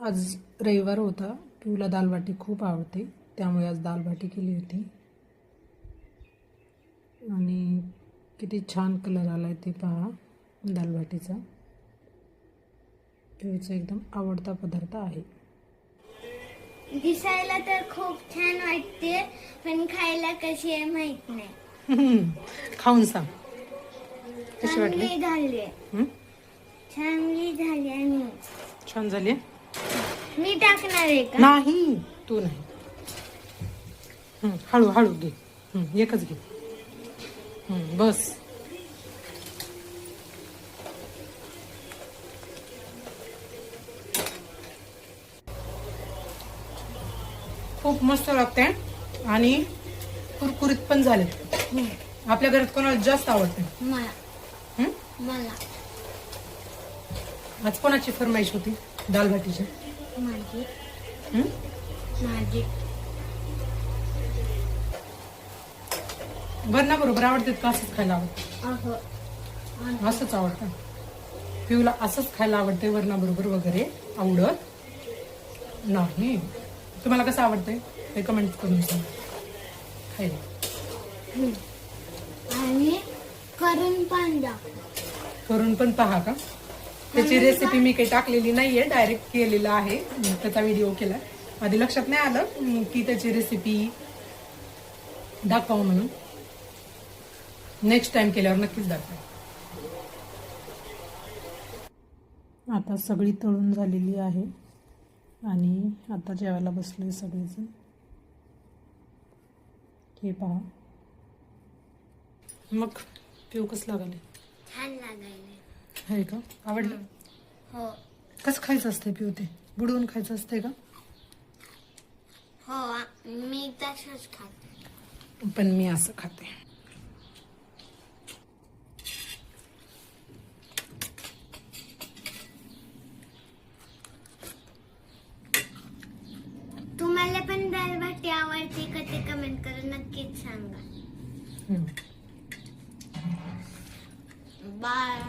आज रविवार होता. पिऊला दालबाटी खूप आवडते, त्यामुळे आज दालबाटी केली होती. आणि किती छान कलर आलाय ते पहा दालबाटीचा. पिऊचा एकदम आवडता पदार्थ आहे. दिसायला तर खूप छान वाटते, पण खायला कशी आहे माहित नाही. खाऊन सांग कशी वाटली. चांगली झाली, चांगली झाली. आणि छान झाली. मी टाकणार आहे का? नाही, तू नाही. हळू हळू घे. एकच घे. बस. खूप मस्त लागते आणि कुरकुरीत पण झाले. आपल्या घरात कोणाला जास्त आवडते? मला. मला आज कोणाची फरमाईश होती दालबाटीची? माझी. माझी. वरणा बरोबर आवडते का असंच खायला आवडतं? असंच आवडतं. पिऊला असंच खायला आवडते, वरणा बरोबर वगैरे आवडत नाही. तुम्हाला कसं आवडतंय ते कमेंट करून सांगा. खायला आणि करून पण पहा का. त्याची रेसिपी मी काही टाकलेली नाहीये, डायरेक्ट केलेलं आहे. त्याचा व्हिडिओ केला. आधी लक्षात नाही आलं की त्याची रेसिपी दाखवा म्हणून. नेक्स्ट टाइम केल्यावर नक्कीच दाखवा. आता सगळी तळून झालेली आहे आणि आता जेवायला बसलोय सगळेजण. हे पहा. मग पिऊ कसं लागले? छान लागायला. आहे का? आवडलं? हो. कसं खायचं असते पिऊ? ते बुडवून खायचं असते का? हो, मी तसंच खाते. पण मी असं खाते. तुम्हाला पण दालबाटी आवडते का ते कमेंट करून नक्कीच सांगा. हम्म. बाय.